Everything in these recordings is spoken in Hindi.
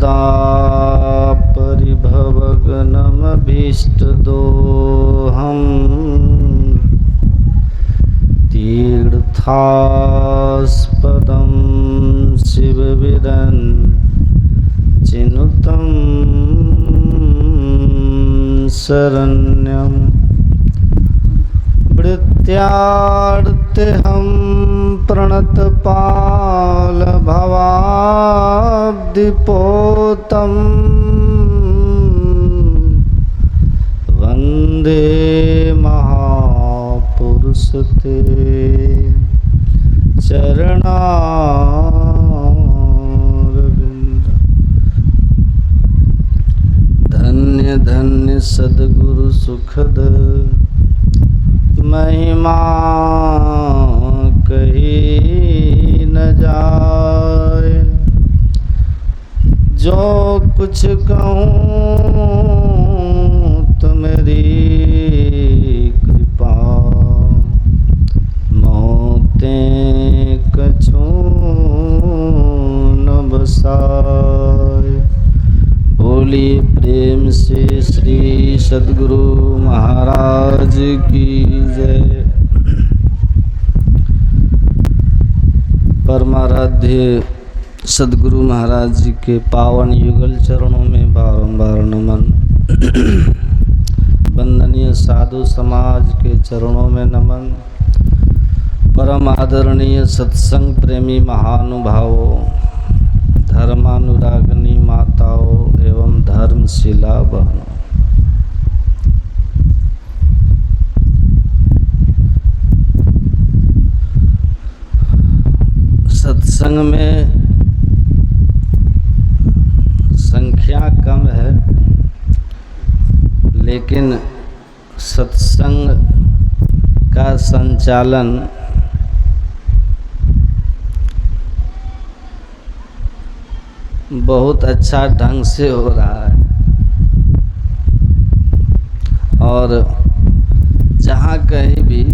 सदा परिभवग्नमभीष्टदोहं तीर्थास्पदं शिवविदन् चिनुतं शरण्यम् वृत्त्यार्तिहं प्रणतपालभवाब्धिपोतं वन्दे महापुरुषते चरणारविन्द। धन्य धन्य सद्गुरु सुखद महिमा कही न जाए। जो कुछ कहूँ तुम्हारी कृपा, मोतें कछु न बसाए। बोलिए प्रेम से श्री सद्गुरु महाराज की जय। परमाराध्य सद्गुरु महाराज जी के पावन युगल चरणों में बारंबार नमन। वंदनीय साधु समाज के चरणों में नमन। परम आदरणीय सत्संग प्रेमी महानुभावों, धर्मानुरागिनी माताओं एवं धर्मशिला बहनों, सत्संग में संख्या कम है, लेकिन सत्संग का संचालन बहुत अच्छा ढंग से हो रहा है। और जहाँ कहीं भी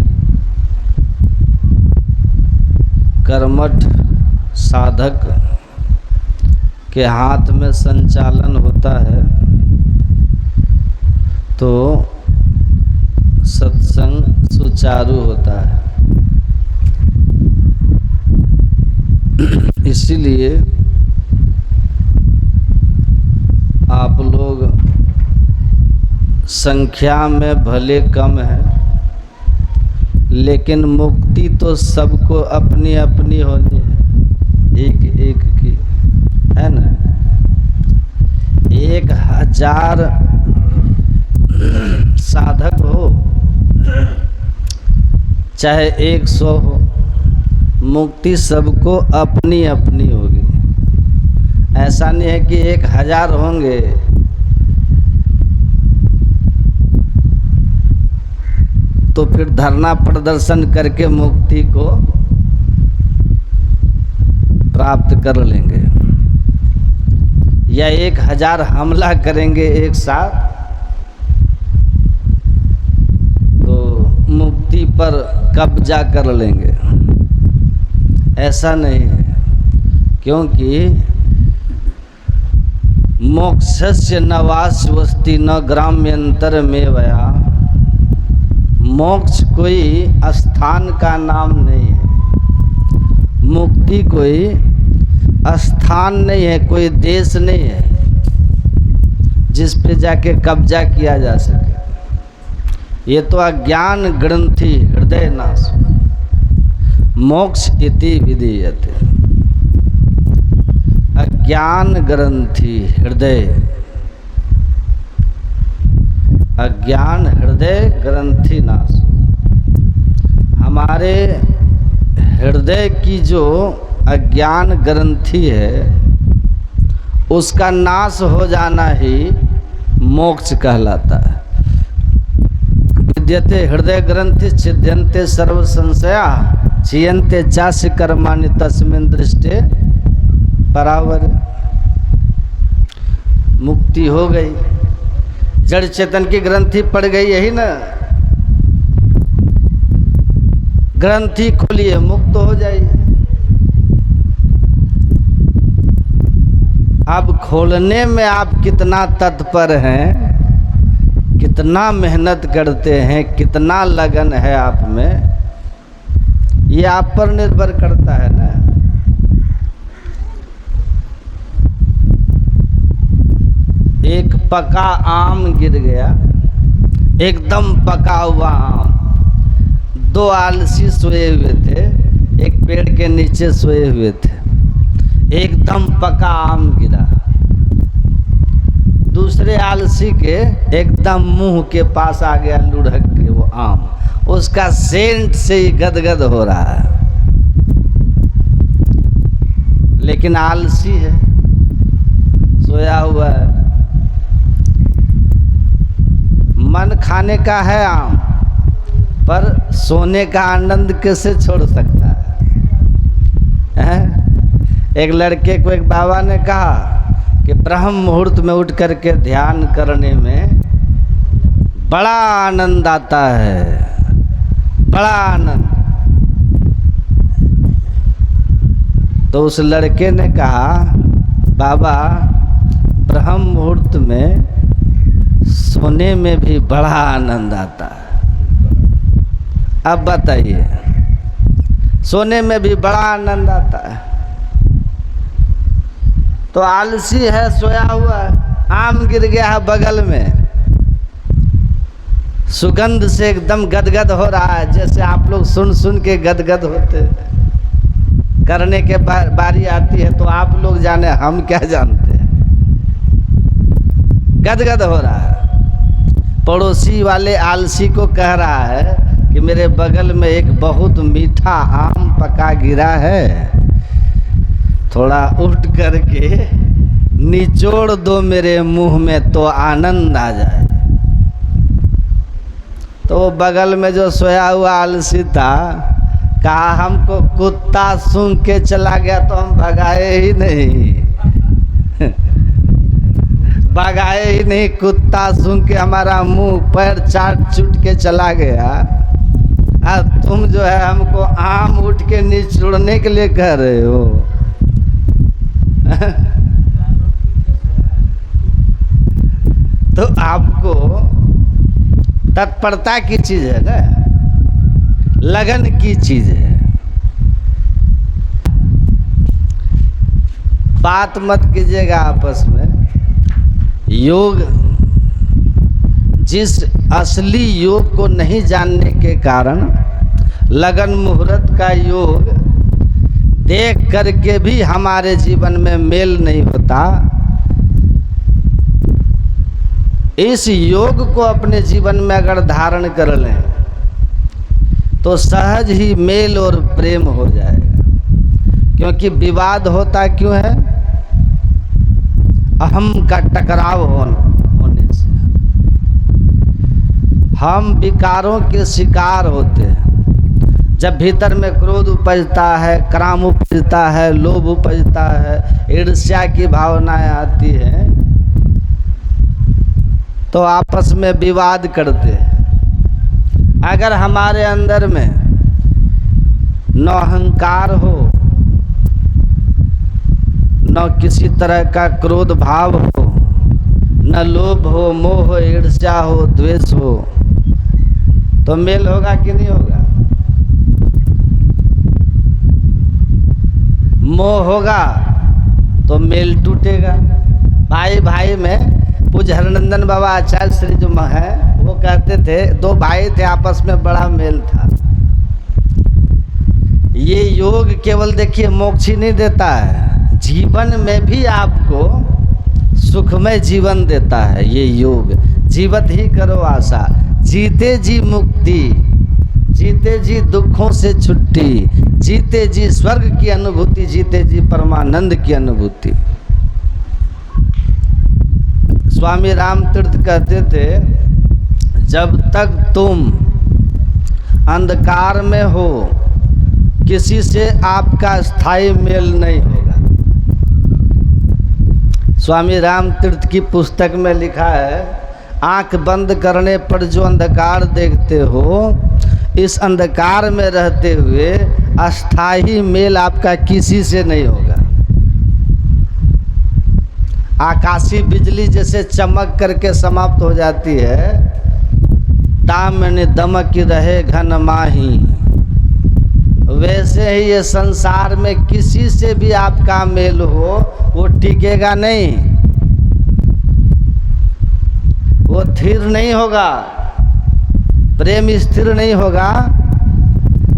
कर्मठ साधक के हाथ में संचालन होता है तो सत्संग सुचारू होता है। इसीलिए आप लोग संख्या में भले कम है, लेकिन मुक्ति तो सबको अपनी अपनी होनी है, एक एक की, है ना। 1000 साधक हो चाहे 100 हो, मुक्ति सबको अपनी अपनी होगी। ऐसा नहीं है कि 1000 होंगे तो फिर धरना प्रदर्शन करके मुक्ति को प्राप्त कर लेंगे, या 1000 हमला करेंगे एक साथ तो मुक्ति पर कब्जा कर लेंगे। ऐसा नहीं है, क्योंकि मोक्षस्य नवास्वस्ति न ग्राम्यंतर में वया। मोक्ष कोई स्थान का नाम नहीं है, मुक्ति कोई स्थान नहीं है, कोई देश नहीं है जिस पे जाके कब्जा किया जा सके। ये तो अज्ञान ग्रंथि हृदय नाश मोक्ष इति विधीयते। अज्ञान ग्रंथि हृदय, अज्ञान हृदय ग्रंथि नाश। हमारे हृदय की जो अज्ञान ग्रंथि है उसका नाश हो जाना ही मोक्ष कहलाता है। विद्यते हृदय ग्रंथि छिद्यन्ते सर्व संशया क्षीयन्ते चास्य कर्माणि तस्मिन् दृष्टे परावर। मुक्ति हो गई, जड़ चेतन की ग्रंथि पड़ गई, यही ना। ग्रंथि खोलिए, मुक्त हो जाइए। अब खोलने में आप कितना तत्पर हैं, कितना मेहनत करते हैं, कितना लगन है आप में, ये आप पर निर्भर करता है ना। एक पका आम गिर गया, एकदम पका हुआ आम, दो आलसी सोए हुए थे, एक पेड़ के नीचे सोए हुए थे, एकदम पका आम गिरा, दूसरे आलसी के एकदम मुंह के पास आ गया लुढ़क के वो आम, उसका सेंट से ही गदगद हो रहा है, लेकिन आलसी है, सोया हुआ है। मन खाने का है आम, पर सोने का आनंद कैसे छोड़ सकता है? एक लड़के को एक बाबा ने कहा कि ब्रह्म मुहूर्त में उठ करके ध्यान करने में बड़ा आनंद आता है, बड़ा आनंद। तो उस लड़के ने कहा, बाबा ब्रह्म मुहूर्त में सोने में भी बड़ा आनंद आता है। अब बताइए, सोने में भी बड़ा आनंद आता है। तो आलसी है, सोया हुआ है, आम गिर गया है बगल में, सुगंध से एकदम गदगद हो रहा है, जैसे आप लोग सुन सुन के गदगद होते हैं। करने के बारी आती है तो आप लोग जाने, हम क्या जानते हैं, गदगद हो रहा है। पड़ोसी वाले आलसी को कह रहा है कि मेरे बगल में एक बहुत मीठा आम पका गिरा है, थोड़ा उठ करके निचोड़ दो मेरे मुंह में तो आनंद आ जाए। तो बगल में जो सोया हुआ आलसी था, कहा हमको कुत्ता सूंघ के चला गया तो हम भगाए ही नहीं, भगाए ही नहीं, कुत्ता सूंघ के हमारा मुंह पैर चाट चूट के चला गया। अब तुम जो है हमको आम उठ के निचोड़ने के लिए कह रहे हो। तो आपको तत्परता की चीज है ना, लगन की चीज है। बात मत कीजिएगा आपस में। योग, जिस असली योग को नहीं जानने के कारण लगन मुहूर्त का योग देख करके भी हमारे जीवन में मेल नहीं होता, इस योग को अपने जीवन में अगर धारण कर लें तो सहज ही मेल और प्रेम हो जाएगा। क्योंकि विवाद होता क्यों है? अहम का टकराव होने से हम विकारों के शिकार होते हैं। जब भीतर में क्रोध उपजता है, काम उपजता है, लोभ उपजता है, ईर्ष्या की भावनाएं आती हैं, तो आपस में विवाद करते हैं। अगर हमारे अंदर में न अहंकार हो, न किसी तरह का क्रोध भाव हो, न लोभ हो, मोह हो, ईर्ष्या हो, द्वेष हो, तो मेल होगा कि नहीं होगा? मोह होगा तो मेल टूटेगा। भाई भाई में पूज्य हरिनंदन बाबा आचार्य श्री जो है वो कहते थे, दो भाई थे आपस में बड़ा मेल था। ये योग केवल देखिए मोक्ष ही नहीं देता है, जीवन में भी आपको सुखमय जीवन देता है। ये योग जीवत ही करो आशा, जीते जी मुक्ति, जीते जी दुखों से छुट्टी, जीते जी स्वर्ग की अनुभूति, जीते जी परमानंद की अनुभूति। स्वामी राम तीर्थ कहते थे, जब तक तुम अंधकार में हो किसी से आपका स्थायी मेल नहीं होगा। स्वामी राम तीर्थ की पुस्तक में लिखा है, आंख बंद करने पर जो अंधकार देखते हो, इस अंधकार में रहते हुए अस्थाई मेल आपका किसी से नहीं होगा। आकाशीय बिजली जैसे चमक करके समाप्त हो जाती है, दामन दमक रहे घन माही, वैसे ही ये संसार में किसी से भी आपका मेल हो वो टिकेगा नहीं, वो स्थिर नहीं होगा, प्रेम स्थिर नहीं होगा,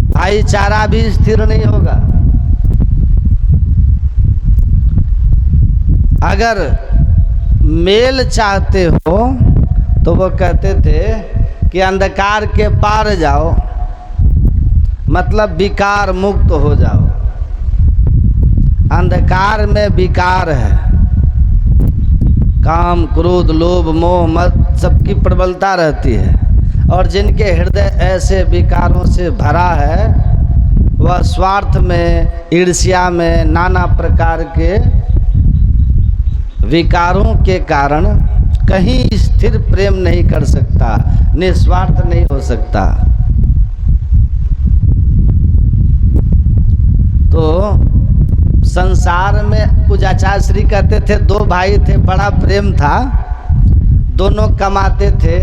भाईचारा भी स्थिर नहीं होगा। अगर मेल चाहते हो तो वो कहते थे कि अंधकार के पार जाओ, मतलब विकार मुक्त हो जाओ। अंधकार में विकार है, काम क्रोध लोभ मोह मद सबकी प्रबलता रहती है, और जिनके हृदय ऐसे विकारों से भरा है वह स्वार्थ में, ईर्ष्या में, नाना प्रकार के विकारों के कारण कहीं स्थिर प्रेम नहीं कर सकता, निस्वार्थ नहीं हो सकता। तो संसार में पूज्याचार्य श्री कहते थे, दो भाई थे, बड़ा प्रेम था, दोनों कमाते थे,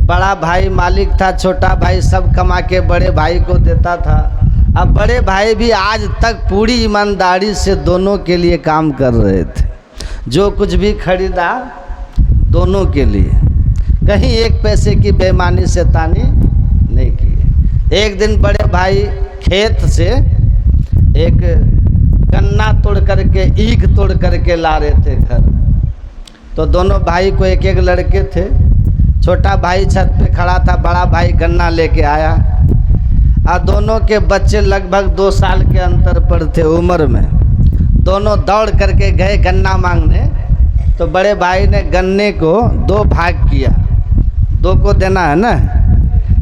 बड़ा भाई मालिक था, छोटा भाई सब कमा के बड़े भाई को देता था। अब बड़े भाई भी आज तक पूरी ईमानदारी से दोनों के लिए काम कर रहे थे, जो कुछ भी खरीदा दोनों के लिए, कहीं एक पैसे की बेईमानी शैतानी नहीं की। एक दिन बड़े भाई खेत से एक गन्ना तोड़ करके, ईख तोड़ करके ला रहे थे घर। तो दोनों भाई को एक एक लड़के थे, छोटा भाई छत पे खड़ा था, बड़ा भाई गन्ना लेके आया, और दोनों के बच्चे लगभग 2 साल के अंतर पर थे उम्र में। दोनों दौड़ करके गए गन्ना मांगने, तो बड़े भाई ने गन्ने को 2 भाग किया, 2 को देना है ना,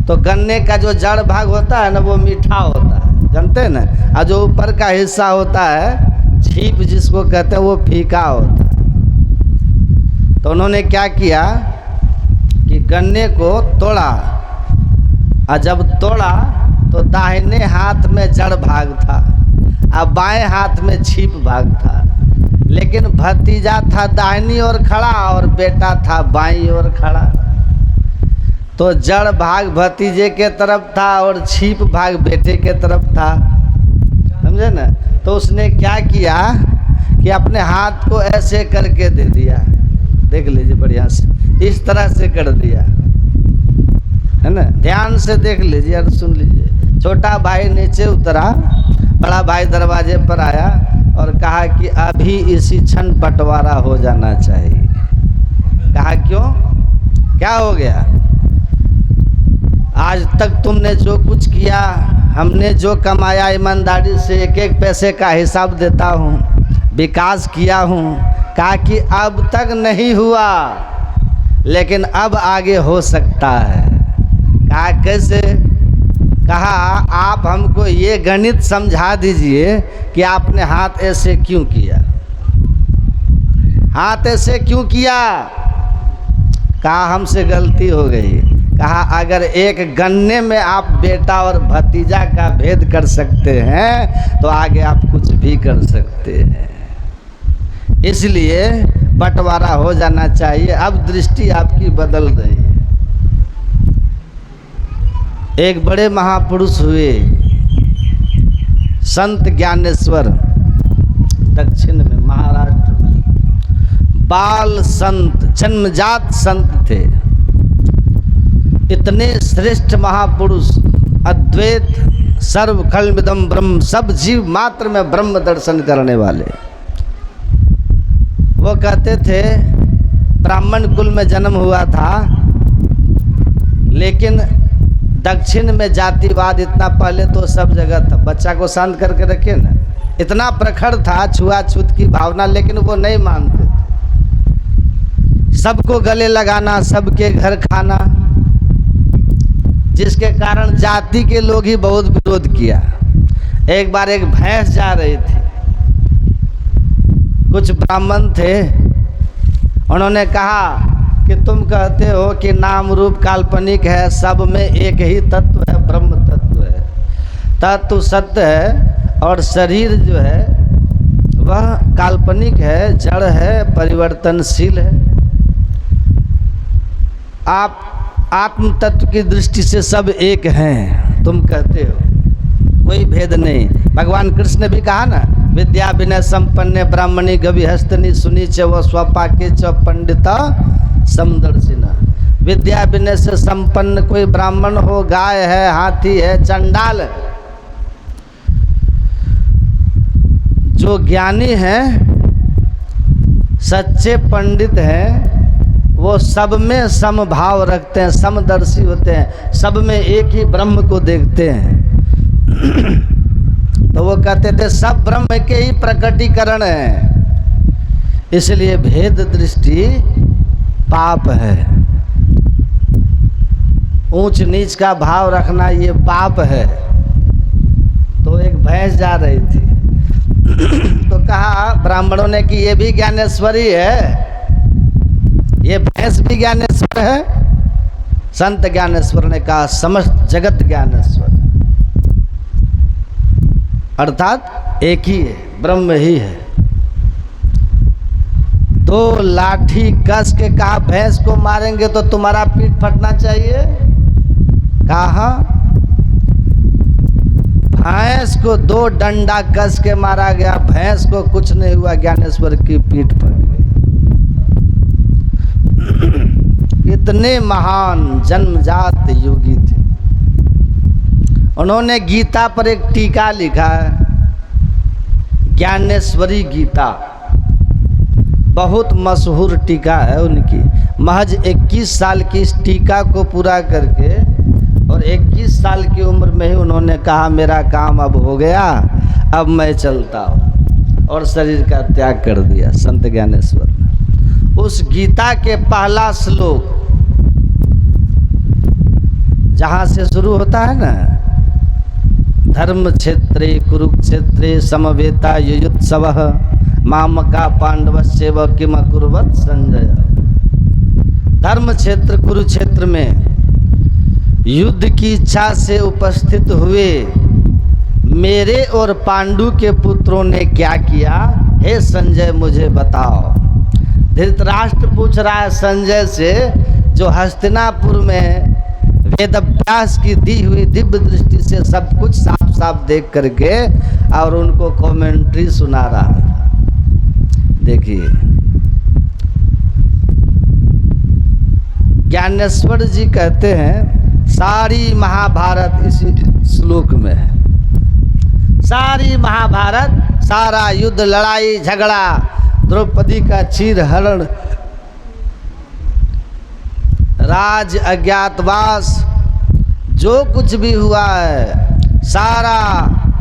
तो गन्ने का जो जड़ भाग होता है ना वो मीठा होता है, जानते हैं ना, और जो ऊपर का हिस्सा होता है छीप जिसको कहते हैं वो फीका होता है। तो उन्होंने क्या किया कि गन्ने को तोड़ा, और जब तोड़ा तो दाहिने हाथ में जड़ भाग था और बाएं हाथ में छीप भाग था, लेकिन भतीजा था दाहिनी ओर खड़ा और बेटा था बाईं ओर खड़ा। तो जड़ भाग भतीजे के तरफ था और छीप भाग बेटे के तरफ था, समझे ना। तो उसने क्या किया कि अपने हाथ को ऐसे करके दे दिया, देख लीजिए बढ़िया से, इस तरह से कर दिया है ना, ध्यान से देख लीजिए और सुन लीजिए। छोटा भाई नीचे उतरा, बड़ा भाई दरवाजे पर आया और कहा कि अभी इसी क्षण बंटवारा हो जाना चाहिए। कहा क्यों, क्या हो गया? आज तक तुमने जो कुछ किया, हमने जो कमाया ईमानदारी से एक एक पैसे का हिसाब देता हूँ, विकास किया हूँ। कहा कि अब तक नहीं हुआ लेकिन अब आगे हो सकता है। कहा कैसे? कहा आप हमको ये गणित समझा दीजिए कि आपने हाथ ऐसे क्यों किया, हाथ ऐसे क्यों किया? कहा हमसे गलती हो गई। कहा अगर एक गन्ने में आप बेटा और भतीजा का भेद कर सकते हैं तो आगे आप कुछ भी कर सकते हैं, इसलिए बंटवारा हो जाना चाहिए। अब दृष्टि आपकी बदल रही है। एक बड़े महापुरुष हुए संत ज्ञानेश्वर, दक्षिण में महाराष्ट्र में, बाल संत, जन्मजात संत थे। इतने श्रेष्ठ महापुरुष, अद्वैत सर्व खल्विदम ब्रह्म, सब जीव मात्र में ब्रह्म दर्शन करने वाले। वो कहते थे ब्राह्मण कुल में जन्म हुआ था, लेकिन दक्षिण में जातिवाद इतना पहले तो सब जगह था। बच्चा को शांत करके रखे ना, इतना प्रखर था छुआछूत की भावना, लेकिन वो नहीं मानते थे। सबको गले लगाना, सबके घर खाना, जिसके कारण जाति के लोग ही बहुत विरोध किया। एक बार एक भैंस जा रही थी, कुछ ब्राह्मण थे, उन्होंने कहा कि तुम कहते हो कि नाम रूप काल्पनिक है, सब में एक ही तत्व है, ब्रह्म तत्व है, तत्व सत्य है, और शरीर जो है वह काल्पनिक है, जड़ है, परिवर्तनशील है। आप आत्म तत्व की दृष्टि से सब एक हैं, तुम कहते हो, कोई भेद नहीं। भगवान कृष्ण भी कहा ना, विद्या विनय संपन्ने ब्राह्मणी गविहस्तनी सुनी च व स्वपाके च पंडिता समदर्शिना। विद्या विनय से संपन्न कोई ब्राह्मण हो, गाय है, हाथी है, चंडाल है, जो ज्ञानी है, सच्चे पंडित हैं, वो सब में समभाव रखते हैं, समदर्शी होते हैं, सब में एक ही ब्रह्म को देखते हैं। तो वो कहते थे सब ब्रह्म के ही प्रकटीकरण है, इसलिए भेद दृष्टि पाप है। ऊंच नीच का भाव रखना ये पाप है। तो एक भैंस जा रही थी तो कहा ब्राह्मणों ने कि ये भी ज्ञानेश्वरी है, ये भैंस भी ज्ञानेश्वर है। संत ज्ञानेश्वर ने कहा समस्त जगत ज्ञानेश्वर, अर्थात एक ही है, ब्रह्म ही है। तो लाठी कस के कहा भैंस को मारेंगे तो तुम्हारा पीठ फटना चाहिए। कहा भैंस को 2 डंडा कस के मारा गया, भैंस को कुछ नहीं हुआ, ज्ञानेश्वर की पीठ फट गई। इतने महान जन्मजात योगी थे। उन्होंने गीता पर एक टीका लिखा है, ज्ञानेश्वरी गीता, बहुत मशहूर टीका है उनकी। महज 21 साल की इस टीका को पूरा करके और 21 साल की उम्र में ही उन्होंने कहा मेरा काम अब हो गया, अब मैं चलता हूँ, और शरीर का त्याग कर दिया संत ज्ञानेश्वर ने। उस गीता के पहला श्लोक जहाँ से शुरू होता है ना, धर्म क्षेत्रे कुरुक्षेत्रे समवेता युयुत्सवः मामका पांडवस्यैव किम अकुर्वत संजय। धर्म क्षेत्र कुरुक्षेत्र में युद्ध की इच्छा से उपस्थित हुए मेरे और पांडु के पुत्रों ने क्या किया, हे संजय मुझे बताओ। धृतराष्ट्र पूछ रहा है संजय से, जो हस्तिनापुर में वेद अभ्यास की दी हुई दिव्य दृष्टि से सब कुछ साफ साफ देख करके और उनको कमेंट्री सुना रहा था। देखिए ज्ञानेश्वर जी कहते हैं सारी महाभारत इसी श्लोक में है। सारी महाभारत, सारा युद्ध, लड़ाई झगड़ा, द्रौपदी का चीर हरण, राज अज्ञातवास, जो कुछ भी हुआ है, सारा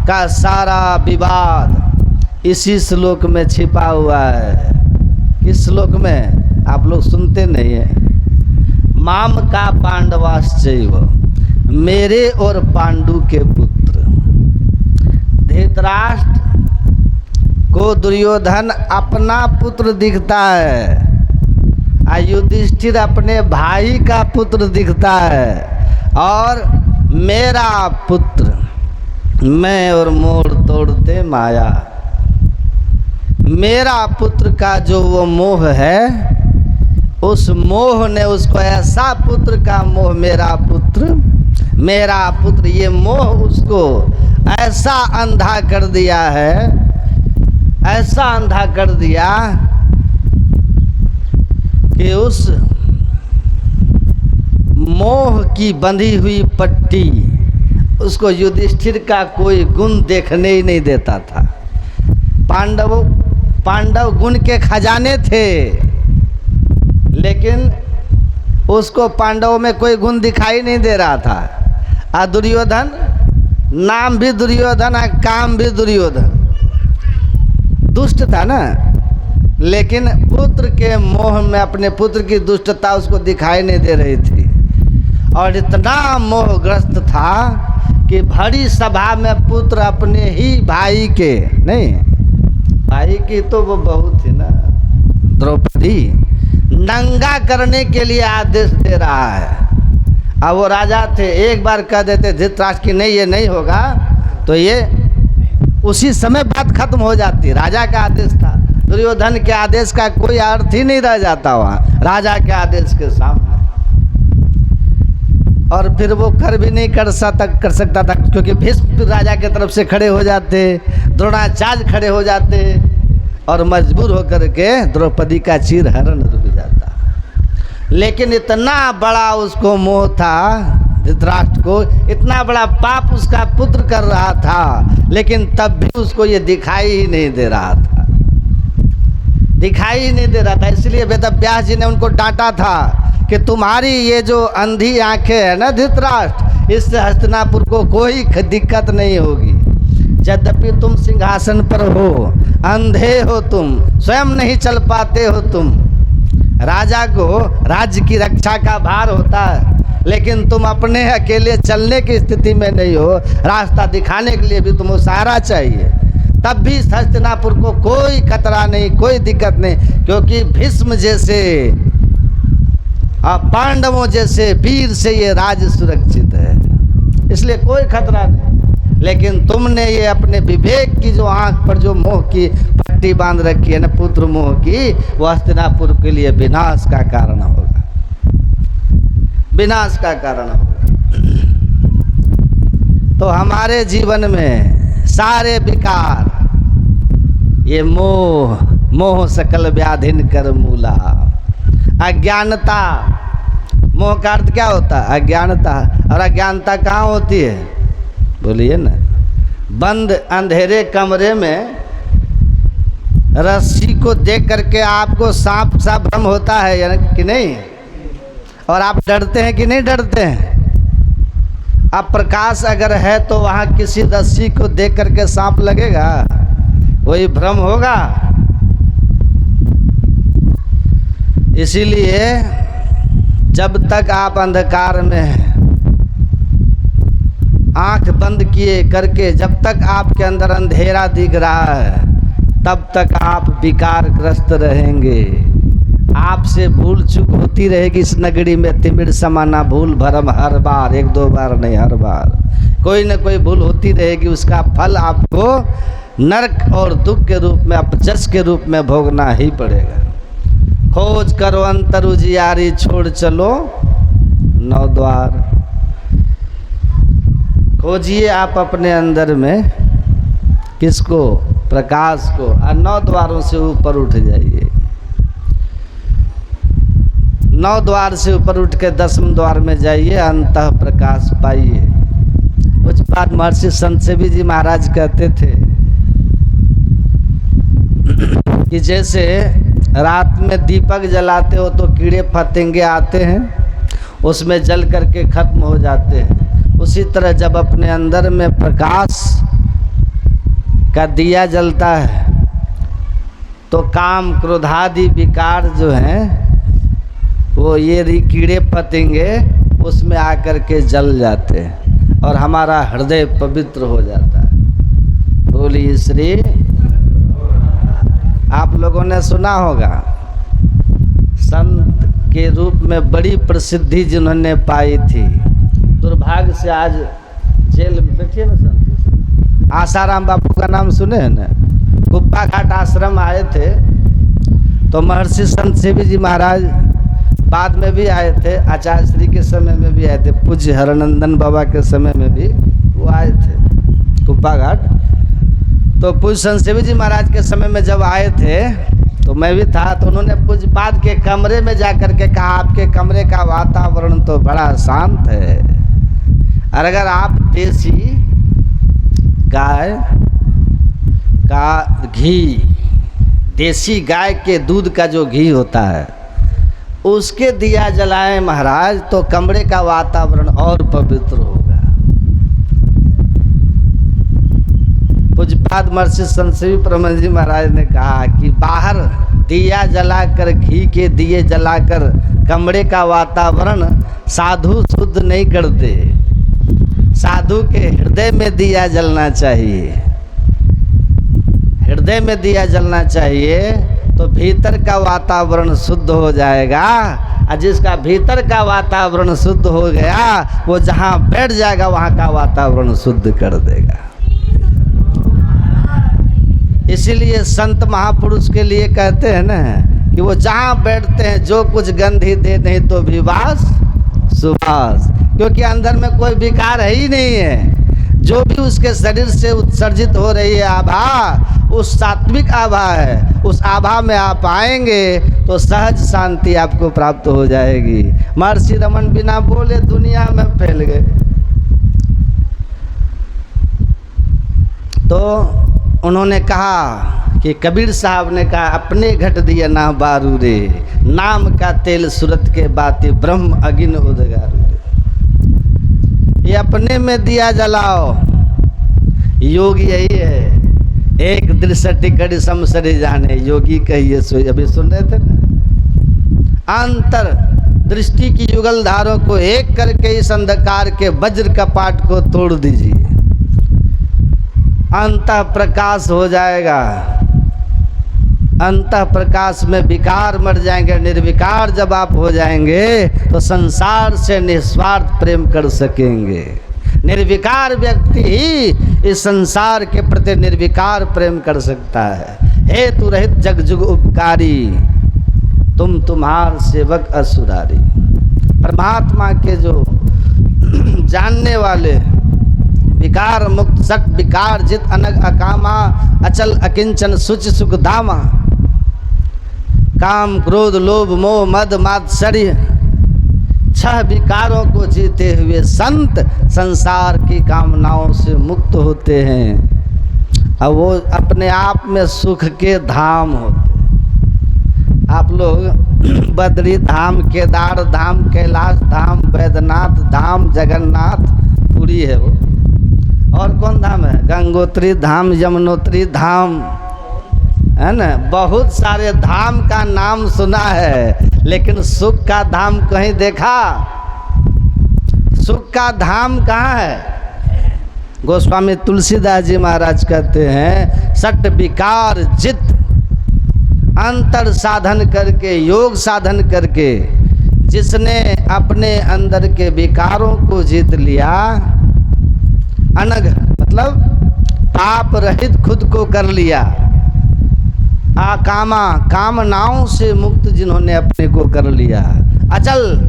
का सारा विवाद इसी श्लोक में छिपा हुआ है। किस श्लोक में? आप लोग सुनते नहीं हैं। माम का पांडवाश्चैव, मेरे और पांडु के पुत्र। धृतराष्ट्र को दुर्योधन अपना पुत्र दिखता है, युधिष्ठिर अपने भाई का पुत्र दिखता है, और मेरा पुत्र मैं और मोड़ तोड़ते माया। मेरा पुत्र का जो वो मोह है, उस मोह ने उसको ऐसा पुत्र का मोह, मेरा पुत्र, ये मोह उसको ऐसा अंधा कर दिया है, ऐसा अंधा कर दिया कि उस मोह की बंधी हुई पट्टी उसको युधिष्ठिर का कोई गुण देखने ही नहीं देता था। पांडव गुण के खजाने थे, लेकिन उसको पांडवों में कोई गुण दिखाई नहीं दे रहा था। दुर्योधन, नाम भी दुर्योधन और काम भी दुर्योधन, दुष्ट था ना, लेकिन पुत्र के मोह में अपने पुत्र की दुष्टता उसको दिखाई नहीं दे रही थी, और इतना मोहग्रस्त था कि भरी सभा में पुत्र अपने ही भाई के, नहीं भाई की तो वो बहू थी ना द्रौपदी, नंगा करने के लिए आदेश दे रहा है। अब वो राजा थे, एक बार कह देते धृतराष्ट्र की नहीं ये नहीं होगा, तो ये उसी समय बात खत्म हो जाती। राजा का आदेश था, दुर्योधन के आदेश का कोई अर्थ ही नहीं रह जाता वहाँ राजा के आदेश के सामने। और फिर वो कर भी नहीं कर सकता था, क्योंकि भीष्म राजा की तरफ से खड़े हो जाते, द्रोणाचार्य खड़े हो जाते और मजबूर होकर के द्रौपदी का चीर हरण रुक जाता। लेकिन इतना बड़ा उसको मोह था धृतराष्ट्र को, इतना बड़ा पाप उसका पुत्र कर रहा था, लेकिन तब भी उसको ये दिखाई ही नहीं दे रहा था, दिखाई ही नहीं दे रहा था। इसलिए वेदव्यास जी ने उनको डांटा था कि तुम्हारी ये जो अंधी आंखें है ना धृतराष्ट्र, इससे हस्तिनापुर को कोई दिक्कत नहीं होगी। यद्यपि तुम सिंहासन पर हो, अंधे हो, तुम स्वयं नहीं चल पाते हो, तुम राजा को राज्य की रक्षा का भार होता है, लेकिन तुम अपने अकेले चलने की स्थिति में नहीं हो, रास्ता दिखाने के लिए भी तुमको सहारा चाहिए। तब भी हस्तिनापुर को कोई खतरा नहीं, कोई दिक्कत नहीं, क्योंकि भीष्म जैसे पांडवों जैसे वीर से ये राज्य सुरक्षित है, इसलिए कोई खतरा नहीं। लेकिन तुमने ये अपने विवेक की जो आंख पर जो मोह की पट्टी बांध रखी है ना, पुत्र मोह की, वो हस्तिनापुर के लिए विनाश का कारण होगा, विनाश का कारण होगा। तो हमारे जीवन में सारे विकार, ये मोह सकल व्याधिन कर मूला, अज्ञानता, मोह का अर्थ क्या होता है? अज्ञानता। और अज्ञानता कहाँ होती है? बोलिए ना। बंद अंधेरे कमरे में रस्सी को देख करके आपको सांप सा भ्रम होता है या कि नहीं? और आप डरते हैं कि नहीं डरते हैं? अब प्रकाश अगर है तो वहाँ किसी रस्सी को देख करके सांप लगेगा? वही भ्रम होगा। इसीलिए जब तक आप अंधकार में हैं, आंख बंद किए करके जब तक आपके अंदर अंधेरा दिख रहा है, तब तक आप विकारग्रस्त रहेंगे। आपसे भूल चूक होती रहेगी इस नगरी में, तिमिर समाना भूल भरम, हर बार, एक दो बार नहीं, हर बार कोई न कोई भूल होती रहेगी। उसका फल आपको नरक और दुख के रूप में, अपजस के रूप में भोगना ही पड़ेगा। खोज करो अंतर उजियारी, छोड़ चलो नौ द्वार। खोजिए आप अपने अंदर में किसको? प्रकाश को। और 9 द्वारों से ऊपर उठ जाइए। 9 द्वार से ऊपर उठ के 10वें द्वार में जाइए, अंतः प्रकाश पाइए। कुछ बात महर्षि संत सेवी जी महाराज कहते थे कि जैसे रात में दीपक जलाते हो तो कीड़े फतिंगे आते हैं, उसमें जल करके खत्म हो जाते हैं। उसी तरह जब अपने अंदर में प्रकाश का दिया जलता है तो काम क्रोधादि विकार जो हैं वो ये कीड़े फतिंगे उसमें आकर के जल जाते हैं और हमारा हृदय पवित्र हो जाता है। बोलिए श्री। आप लोगों ने सुना होगा संत के रूप में बड़ी प्रसिद्धि जिन्होंने पाई थी, दुर्भाग्य से आज जेल में बैठे ना संत, आसाराम बापू का नाम सुने हैं ना? गुप्पा घाट आश्रम आए थे तो महर्षि संत सेवी जी महाराज बाद में भी आए थे, आचार्य श्री के समय में भी आए थे, पूज्य हरनंदन बाबा के समय में भी वो आए थे गुप्पा घाट। तो पूज्य संत सेवी जी महाराज के समय में जब आए थे तो मैं भी था, तो उन्होंने पूज्यपाद के कमरे में जा कर के कहा आपके कमरे का वातावरण तो बड़ा शांत है, और अगर आप देसी गाय का घी, देसी गाय के दूध का जो घी होता है उसके दिया जलाएं महाराज तो कमरे का वातावरण और पवित्र होगा। पूज्यपाद महर्षि संत सेवी प्रमंद जी महाराज ने कहा कि बाहर दिया जलाकर, घी के दिए जलाकर कमरे का वातावरण साधु शुद्ध नहीं करते, साधु के हृदय में दिया जलना चाहिए। हृदय में दिया जलना चाहिए तो भीतर का वातावरण शुद्ध हो जाएगा, और जिसका भीतर का वातावरण शुद्ध हो गया वो जहाँ बैठ जाएगा वहाँ का वातावरण शुद्ध कर देगा। इसीलिए संत महापुरुष के लिए कहते हैं ना कि वो जहाँ बैठते हैं जो कुछ गंधी दे नहीं तो भी वास सुवास, क्योंकि अंदर में कोई विकार है ही नहीं है। जो भी उसके शरीर से उत्सर्जित हो रही है आभा, उस सात्विक आभा है। उस आभा में आप आएंगे तो सहज शांति आपको प्राप्त हो जाएगी। महर्षि रमन बिना बोले दुनिया में फैल गए। तो उन्होंने कहा कि कबीर साहब ने कहा, अपने घट दिया ना बारू रे, नाम का तेल सूरत के बाती ब्रह्म अगिन उदगारू रे। ये अपने में दिया जलाओ। योग यही है, एक दृश्य टिकड़ी समसरे जाने, योगी कहिए सो। अभी सुन रहे थे ना, अंतर दृष्टि की युगल धारों को एक करके इस अंधकार के वज्र कपाट को तोड़ दीजिए, अंतः प्रकाश हो जाएगा। अंतः प्रकाश में विकार मर जाएंगे। निर्विकार जब आप हो जाएंगे तो संसार से निस्वार्थ प्रेम कर सकेंगे। निर्विकार व्यक्ति ही इस संसार के प्रति निर्विकार प्रेम कर सकता है। हेतु रहित जग जुग उपकारी, तुम तुम्हार सेवक असुरारी। परमात्मा के जो जानने वाले, विकार मुक्त सट विकार जित अनग अकामा, अचल अकिंचन सुच सुख धामा, काम क्रोध लोभ मोह मद मात्सर्य, छह विकारों को जीते हुए संत संसार की कामनाओं से मुक्त होते हैं। अब वो अपने आप में सुख के धाम होते। आप लोग बद्री धाम, केदार धाम, कैलाश धाम, बैद्यनाथ धाम, जगन्नाथ पुरी है वो, और कौन धाम है? गंगोत्री धाम, यमुनोत्री धाम, है ना। बहुत सारे धाम का नाम सुना है, लेकिन सुख का धाम कहीं देखा? सुख का धाम कहाँ है? गोस्वामी तुलसीदास जी महाराज कहते हैं, सट विकार जित, अंतर साधन करके, योग साधन करके जिसने अपने अंदर के विकारों को जीत लिया, अनग मतलब पाप रहित खुद को कर लिया, आकामा कामनाओं से मुक्त जिन्होंने अपने को कर लिया, अचल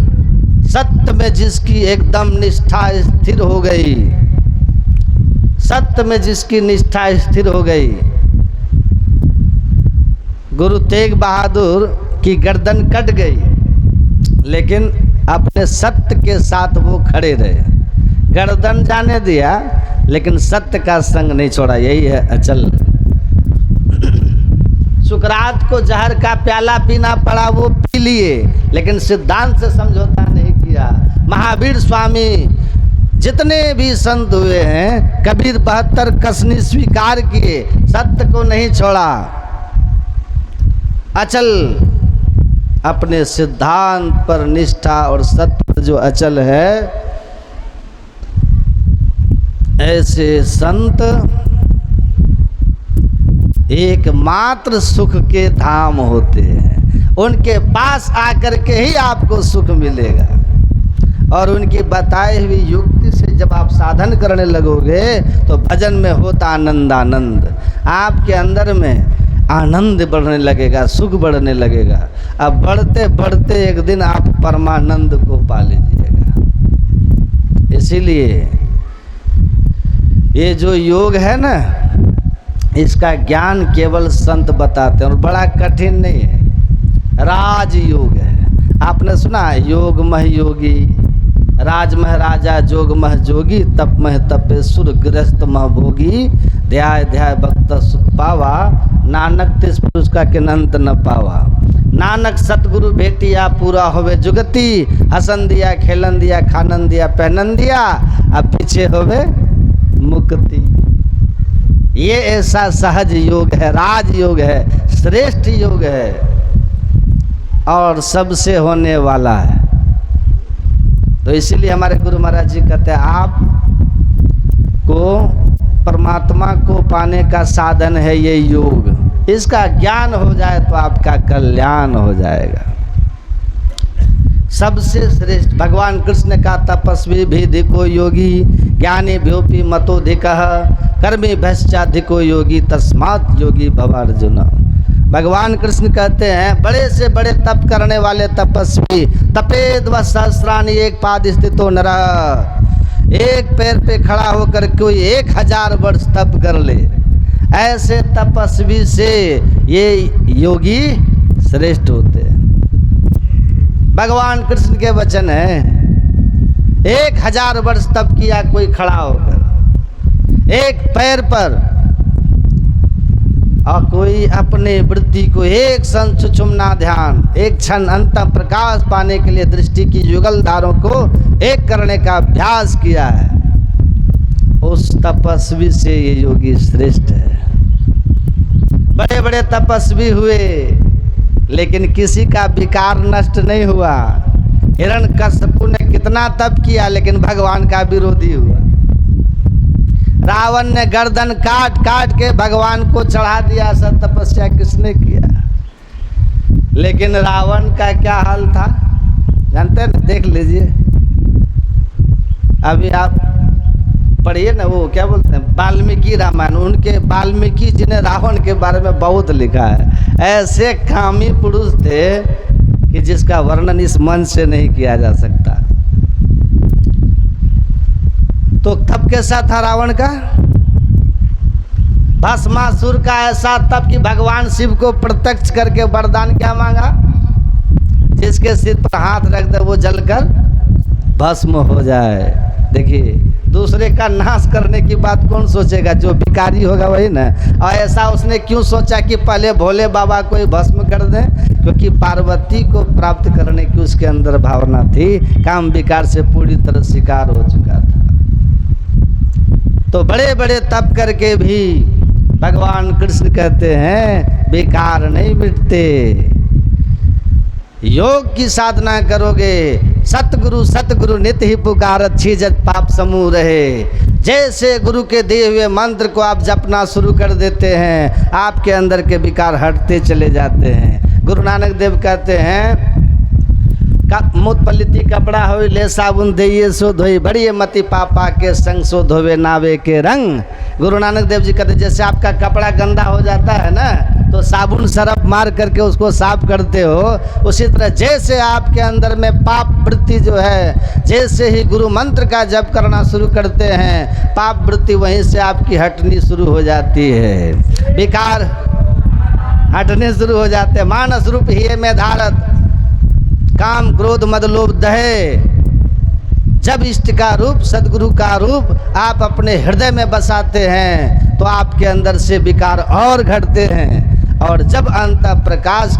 सत्य में जिसकी एकदम निष्ठा स्थिर हो गई, सत्य में जिसकी निष्ठा स्थिर हो गई। गुरु तेग बहादुर की गर्दन कट गई, लेकिन अपने सत्य के साथ वो खड़े रहे। गर्दन जाने दिया, लेकिन सत्य का संग नहीं छोड़ा। यही है अचल। सुकरात को जहर का प्याला पीना पड़ा, वो पी लिए, लेकिन सिद्धांत से समझौता नहीं किया। महावीर स्वामी, जितने भी संत हुए हैं, कबीर 72 कसनी स्वीकार किए, सत्य को नहीं छोड़ा। अचल अपने सिद्धांत पर निष्ठा और सत्य पर जो अचल है, ऐसे संत एकमात्र सुख के धाम होते हैं। उनके पास आकर के ही आपको सुख मिलेगा। और उनकी बताई हुई युक्ति से जब आप साधन करने लगोगे तो भजन में होता आनंद, आनंद आपके अंदर में आनंद बढ़ने लगेगा, सुख बढ़ने लगेगा। अब बढ़ते बढ़ते एक दिन आप परमानंद को पा लीजिएगा। इसीलिए ये जो योग है ना, इसका ज्ञान केवल संत बताते हैं और बड़ा कठिन नहीं है। राज योग है। आपने सुना है, योग मह योगी, राज मह राजा, जोग मह जोगी, तप मह तपेश्वर, गृहस्थ मह भोगी, ध्याय ध्याय भक्त सुख पावा, नानक तिस पुरुष का किनंत न पावा। नानक सतगुरु भेटिया पूरा होवे जुगति, हसन दिया खेलन दिया खानन दिया पहनन दिया, अब पीछे होवे मुक्ति। ये ऐसा सहज योग है, राज योग है, श्रेष्ठ योग है और सबसे होने वाला है। तो इसीलिए हमारे गुरु महाराज जी कहते हैं, आप को परमात्मा को पाने का साधन है ये योग। इसका ज्ञान हो जाए तो आपका कल्याण हो जाएगा। सबसे श्रेष्ठ भगवान कृष्ण का तपस्वी भी धिको योगी, ज्ञानी भ्योपी मतोधिकः, कर्मे भ्रष्टाधिको योगी तस्मात् योगी भवार्जुन। भगवान कृष्ण कहते हैं बड़े से बड़े तप करने वाले तपस्वी तपेद व सहस्राणि एक पाद स्थितो नरः, एक पैर पे खड़ा होकर कोई 1000 वर्ष तप कर ले, ऐसे तपस्वी से ये योगी श्रेष्ठ होते हैं। भगवान कृष्ण के वचन है। 1000 वर्ष तप किया कोई खड़ा होकर एक पैर पर, और कोई अपने वृत्ति को एक क्षण सुषुम्ना ध्यान, एक क्षण अंतः प्रकाश पाने के लिए दृष्टि की युगल धारों को एक करने का अभ्यास किया है, उस तपस्वी से ये योगी श्रेष्ठ है। बड़े बड़े तपस्वी हुए लेकिन किसी का विकार नष्ट नहीं हुआ। हिरण्यकश्यप ने कितना तप किया लेकिन भगवान का विरोधी हुआ। रावण ने गर्दन काट काट के भगवान को चढ़ा दिया, सब तपस्या किसने किया? लेकिन रावण का क्या हाल था जानते हैं ना, देख लीजिए। अभी आप पढ़िए ना, वो क्या बोलते हैं वाल्मीकि रामायण, उनके वाल्मीकि जी ने रावण के बारे में बहुत लिखा है। ऐसे कामी पुरुष थे कि जिसका वर्णन इस मन से नहीं किया जा सकता। तो तप कैसा था रावण का? भस्मासुर का ऐसा तप कि भगवान शिव को प्रत्यक्ष करके वरदान क्या मांगा, जिसके सिर पर हाथ रख दे वो जलकर भस्म हो जाए। देखिए, दूसरे का नाश करने की बात कौन सोचेगा? जो भिखारी होगा वही ना। और ऐसा उसने क्यों सोचा कि पहले भोले बाबा को ही भस्म कर दें? क्योंकि पार्वती को प्राप्त करने की उसके अंदर भावना थी, काम विकार से पूरी तरह शिकार हो चुका था। तो बड़े बड़े तप करके भी भगवान कृष्ण कहते हैं विकार नहीं मिटते। योग की साधना करोगे, सतगुरु सतगुरु नित्य ही पुकारत छीजत पाप समूह रहे। जैसे गुरु के दिए हुए मंत्र को आप जपना शुरू कर देते हैं, आपके अंदर के विकार हटते चले जाते हैं। गुरु नानक देव कहते हैं मुत पलिती कपड़ा हो ले साबुन दे सो धोई, बड़ी मति पापा के संग सो धोवे नावे के रंग। गुरु नानक देव जी कहते जैसे आपका कपड़ा गंदा हो जाता है ना, तो साबुन सरफ मार करके उसको साफ करते हो, उसी तरह जैसे आपके अंदर में पाप वृत्ति जो है, जैसे ही गुरु मंत्र का जप करना शुरू करते हैं, पाप वृत्ति वहीं से आपकी हटनी शुरू हो जाती है, विकार हटने शुरू हो जाते हैं। मानस रूप ही में धारत काम क्रोध मद लोभ दहे। जब इष्ट का रूप सदगुरु का रूप आप अपने हृदय में बसाते हैं तो आपके अंदर से विकार और घटते हैं। और जब अंत प्रकाश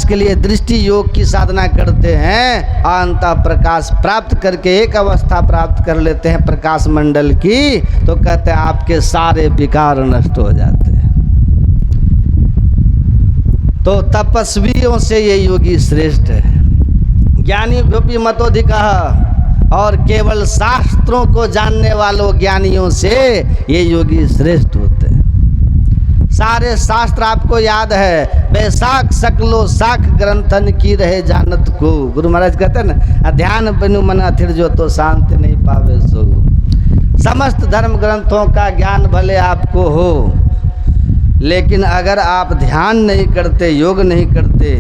के लिए दृष्टि योग की साधना करते हैं, अंत प्रकाश प्राप्त करके एक अवस्था प्राप्त कर लेते हैं प्रकाश मंडल की, तो कहते हैं आपके सारे विकार नष्ट हो जाते हैं। तो तपस्वियों से ये योगी श्रेष्ठ है। ज्ञानी व्योपी मतोधिकः, और केवल शास्त्रों को जानने वालों ज्ञानियों से ये योगी श्रेष्ठ होते हैं। सारे शास्त्र आपको याद है, बैसाख सकलो साख ग्रंथन की रहे जानत को। गुरु महाराज कहते हैं ना, ध्यान बिनु मन अथिर जो तो शांति नहीं पावे सो। समस्त धर्म ग्रंथों का ज्ञान भले आपको हो, लेकिन अगर आप ध्यान नहीं करते, योग नहीं करते,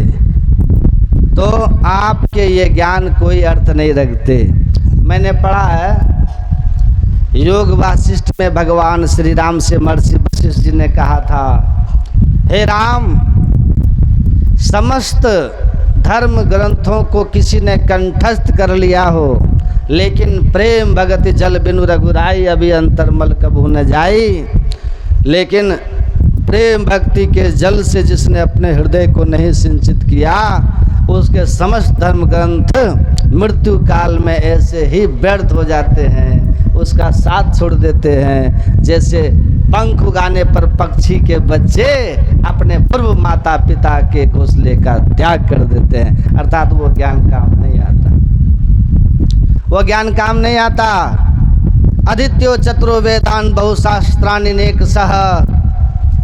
तो आपके ये ज्ञान कोई अर्थ नहीं रखते। मैंने पढ़ा है योग वासिष्ठ में भगवान श्री राम से महर्षि वशिष्ठ जी ने कहा था, हे राम, समस्त धर्म ग्रंथों को किसी ने कंठस्थ कर लिया हो, लेकिन प्रेम भगति जल बिनु रघुराई, अभी अंतर्मल कबहू न जाई। लेकिन प्रेम भक्ति के जल से जिसने अपने हृदय को नहीं सिंचित किया, उसके समस्त धर्म ग्रंथ मृत्यु काल में ऐसे ही व्यर्थ हो जाते हैं, उसका साथ छोड़ देते हैं। जैसे पंख उगाने पर पक्षी के बच्चे अपने पूर्व माता पिता के घोंसले का त्याग कर देते हैं, अर्थात वो ज्ञान काम नहीं आता, वो ज्ञान काम नहीं आता। आदित्यो चतुरो वेदान बहुशास्त्राणि नेक सह,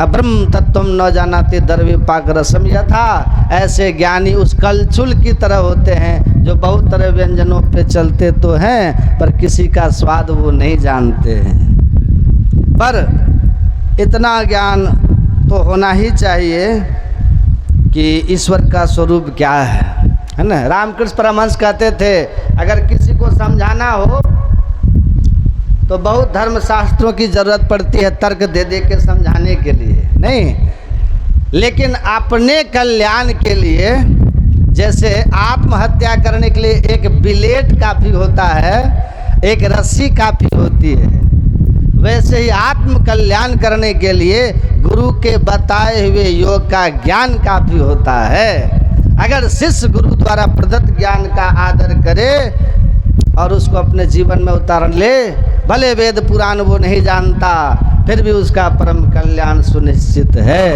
अब्रह्म तत्वम न जानाते दर्वे पाक रसम यथा। ऐसे ज्ञानी उस कलछुल की तरह होते हैं, जो बहुत तरह व्यंजनों पे चलते तो हैं पर किसी का स्वाद वो नहीं जानते हैं। पर इतना ज्ञान तो होना ही चाहिए कि ईश्वर का स्वरूप क्या है ना। रामकृष्ण परमहंस कहते थे अगर किसी को समझाना हो तो बहुत धर्म शास्त्रों की जरूरत पड़ती है तर्क दे दे के समझाने के लिए नहीं, लेकिन अपने कल्याण के लिए, जैसे आत्महत्या करने के लिए एक ब्लेड काफ़ी होता है, एक रस्सी काफ़ी होती है, वैसे ही आत्म कल्याण करने के लिए गुरु के बताए हुए योग का ज्ञान काफ़ी होता है। अगर शिष्य गुरु द्वारा प्रदत्त ज्ञान का आदर करे और उसको अपने जीवन में उतार ले, भले वेद पुराण वो नहीं जानता फिर भी उसका परम कल्याण सुनिश्चित है।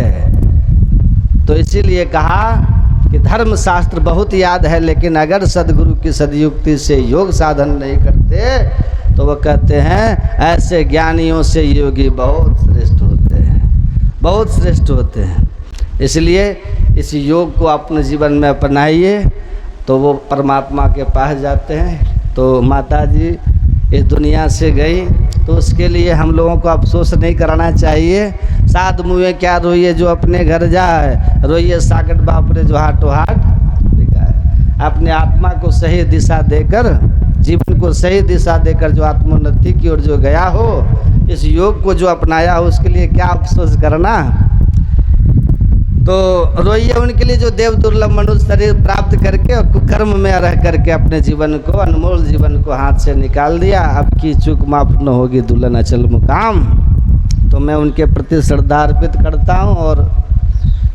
तो इसीलिए कहा कि धर्म शास्त्र बहुत याद है, लेकिन अगर सदगुरु की सदयुक्ति से योग साधन नहीं करते तो वो कहते हैं ऐसे ज्ञानियों से योगी बहुत श्रेष्ठ होते हैं, बहुत श्रेष्ठ होते हैं। इसलिए इस योग को अपने जीवन में अपनाइए तो वो परमात्मा के पास जाते हैं। तो माता जी इस दुनिया से गई तो उसके लिए हम लोगों को अफसोस नहीं कराना चाहिए। साध मुँहे क्या रोइए जो अपने घर जाए, रोइए सागट बापरे जो हाटो हाट बिकाए। अपने आत्मा को सही दिशा देकर, जीवन को सही दिशा देकर जो आत्मोन्नति की ओर जो गया हो, इस योग को जो अपनाया हो, उसके लिए क्या अफसोस करना। तो रोइए उनके लिए जो देव दुर्लभ मनुष्य शरीर प्राप्त करके और कुकर्म में रह करके अपने जीवन को, अनमोल जीवन को हाथ से निकाल दिया। अब की चूक माफ न होगी दुल्हन अचल मुकाम। तो मैं उनके प्रति श्रद्धा अर्पित करता हूँ और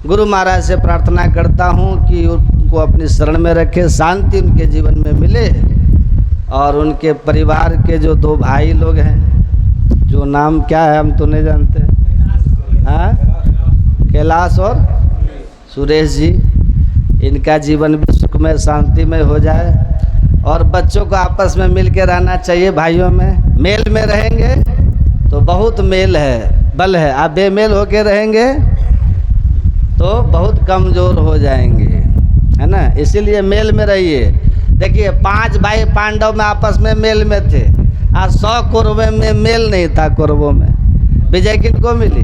गुरु महाराज से प्रार्थना करता हूँ कि उनको अपनी शरण में रखे, शांति उनके जीवन में मिले। और उनके परिवार के जो दो भाई लोग हैं, जो नाम क्या है हम तो नहीं जानते, हाँ, कैलाश और सुरेश जी, इनका जीवन भी सुखमय शांतिमय हो जाए। और बच्चों को आपस में मिल के रहना चाहिए, भाइयों में मेल में रहेंगे तो बहुत मेल है, बल है। आप बेमेल होके रहेंगे तो बहुत कमज़ोर हो जाएंगे, है ना। इसीलिए मेल में रहिए। देखिए 5 भाई पांडव में आपस में मेल में थे, आज 100 कौरवों में मेल नहीं था। कौरवों में विजय किनको मिली?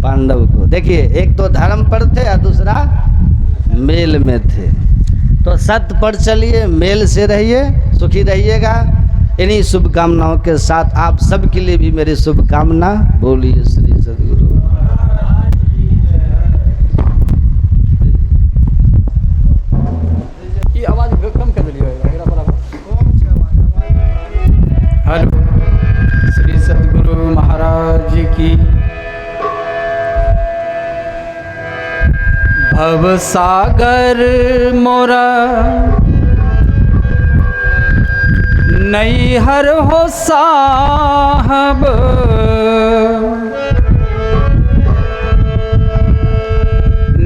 पांडव को। देखिए एक तो धर्म पर थे और दूसरा मेल में थे। तो सत्य पर चलिए, मेल से रहिए, सुखी रहिएगा। इन्हीं शुभकामनाओं के साथ आप सब के लिए भी मेरी शुभकामना। बोलिए श्री सद्गुरु। ये आवाज कम कर दिया हेलो। श्री सद्गुरु महाराज की भव सागर मोरा नैहर हो साहब,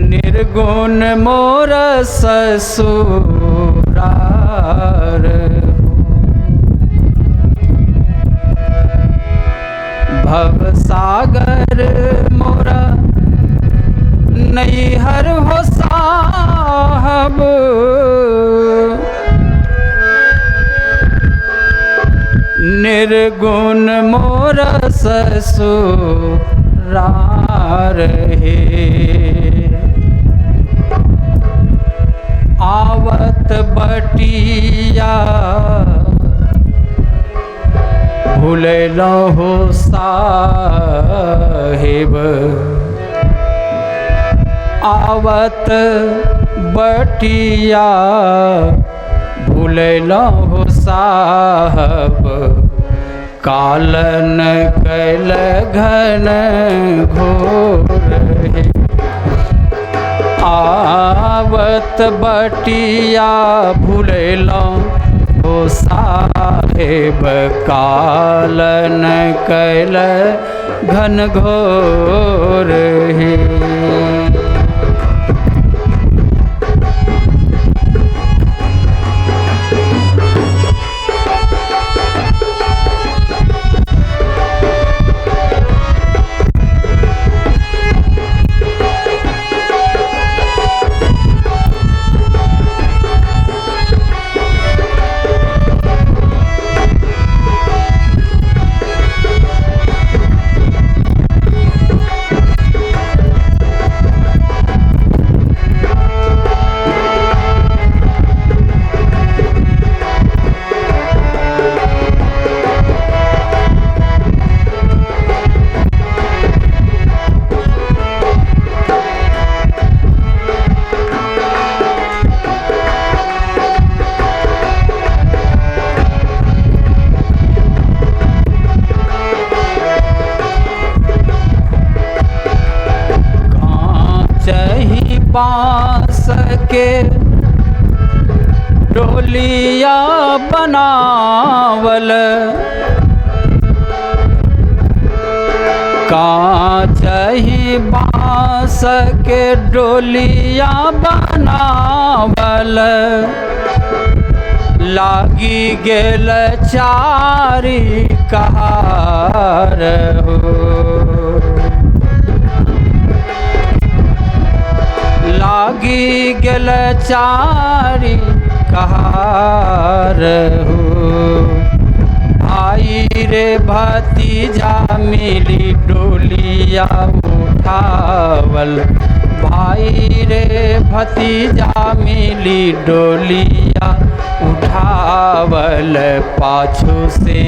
निर्गुण मोरा ससुरार। भव सागर मोरा नैहर हो साहब, निर्गुण मोर ससुरार है। आवत बटिया भूललो हो साहिब, आवत बटिया भूललो हो साहब, कालन कैल घन घोर है। आवत बटिया भूललो हो साहेब, कालन कैल घन घोर है। बनावल, कांच ही बांस के डोलिया बनावल, लागी गेल चारी कहार हो। लागी गेल चारी कहार हो। भाई रे भतीजा मिली डोलिया उठावल, भाई रे भतीजा मिली डोलिया उठावल, पाछू से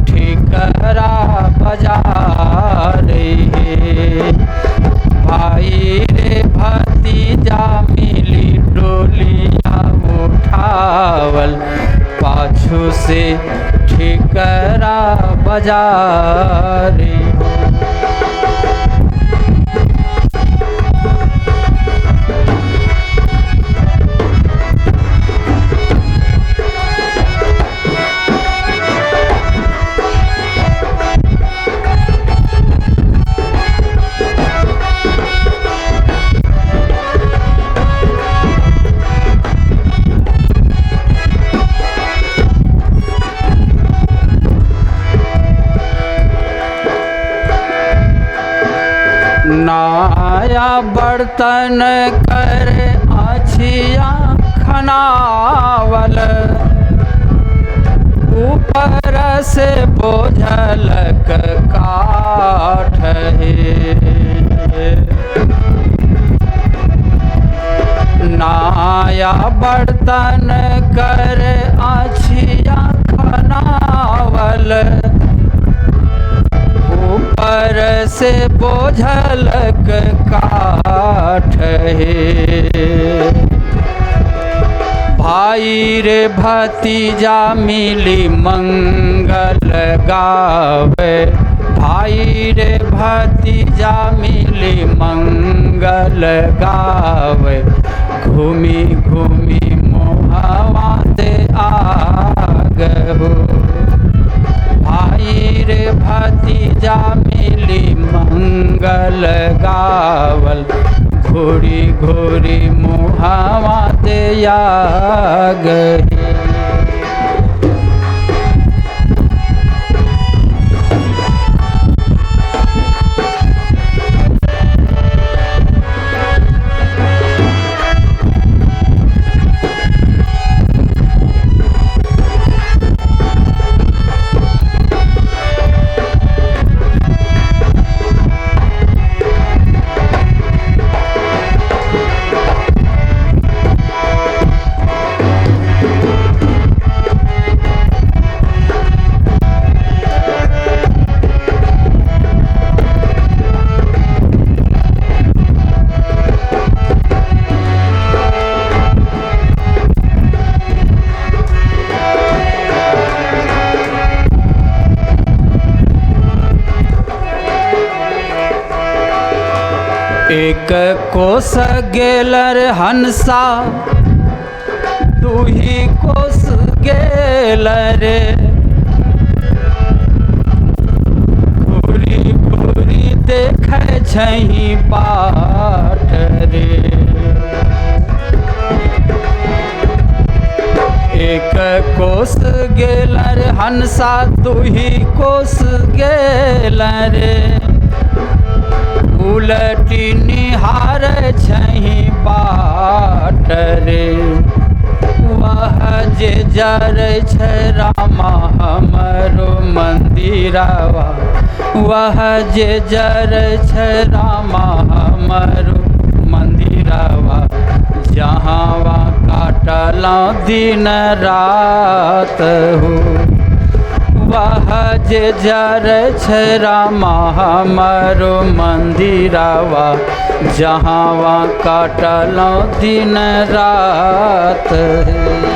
ठिकरा बजा रे। भाई रे भतीजा मिली डोलिया उठावल, पाछू से ठिकरा बजा रे। नाया बर्तन कर आछिया खनावल, ऊपर से बोझलक काठ है। नाया बर्तन कर आछिया खनावल, ऊपर से बोझलक काठ है। भाई रे भतीजा मिली मंगल गावे, भाई रे भतीजा मिली मंगल गावे, घूमी घूमी मोहवा दे आग हो। भाई रे भतीजा मिली मंगल गावल, घोड़ी घोड़ी मुहावा दे आग है। एक कोस गेलर हंसा, दूही कोस गेलर, घूरी घूरी देखे छही बाट रे। एक कोस गेलर हंसा, दूही कोस गेलर, उलटी निहार छही बाट रे। वह जे जर छ रामा हमरो मंदिरवा, वह जे जर छ रामा हमरो मंदिरवा, जहाँ काटला दिन रात हो। वह जे जर छ रामा हमरो मंदिरवा, जहाँ काटला दिन रात है।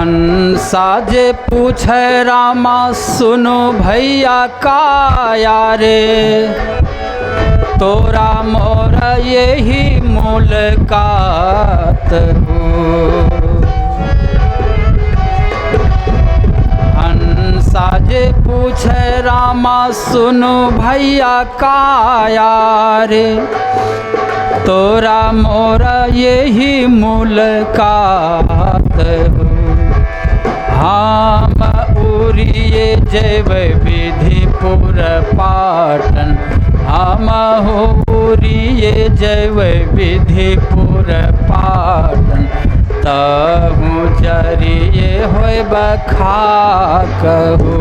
हंसा जे पूछे रामा सुनो भैया काया रे, तोरा मोरा यही मुलाकात हो। हंसा जे पूछे रामा सुनो भैया काया रे, तोरा मोरा यही मुलाकात हो। हम उड़िए जेबै विधिपुर पाटन, हम उड़िए जेबै विधिपुर पाटन, तहूँ जरिए होयब खाक हो।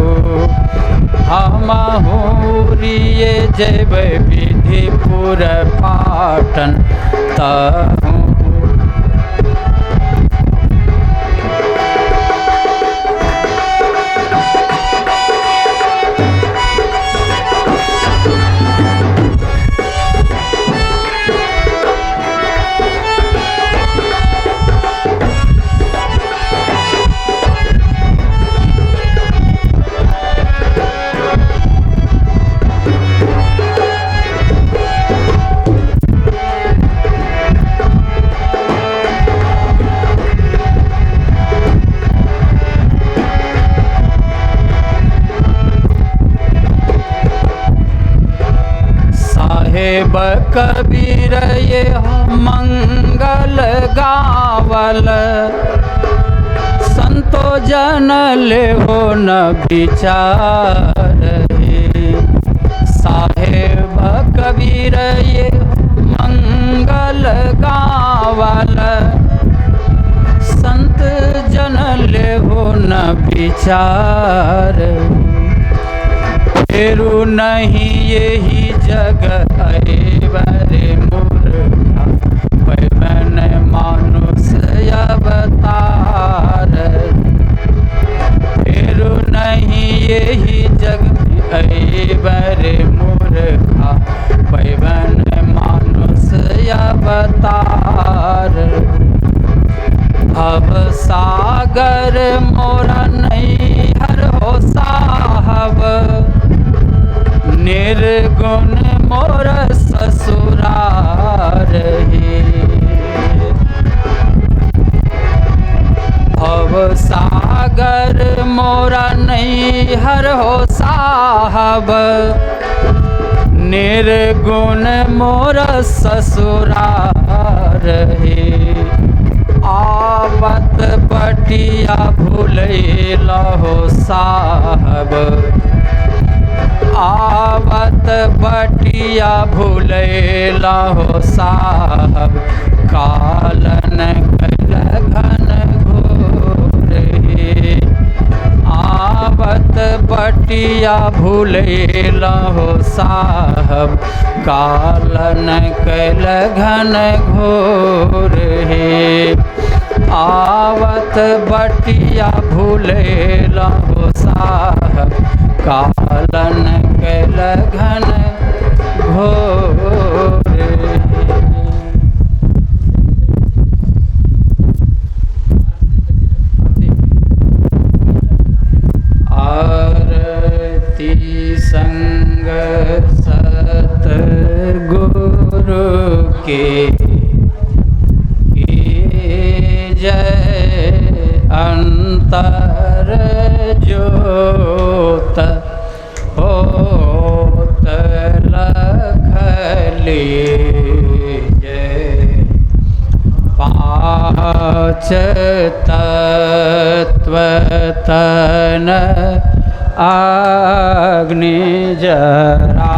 हम उड़िए जेबै विधिपुर पाटन, तहूँ कबीर ये मंगल गावल, संतो जन ले हो न विचार। साहेब कबीर ये मंगल गावल, संत जन ले हो न विचार। फेरू नहीं यही जग अरे मूर्खा, पैबन मानुष अवतार। फेरू नहीं यही जग अरे मूर्खा, पैबन मानुष अवतार। अब सागर मोरा नैहर हो साहब, निर्गुण मोर ससुरार हे। भव सागर मोरा नैहर हो साहब, निर्गुण मोर ससुरार हे। आवत बटिया भूलैला हो साहब, आवत बटिया भूलैला हो साहब। कालन कल घन घोर हे, आवत बटिया भूलैला हो साहब। कालन कल घन घोर हे, आवत बटिया भूलैला हो साहब। कालन कैल घन घोर। आरती संग सतगुरु के जय अंतर ज्योत होत लखली जय। पाँच तत्व तन अग्नि जराई,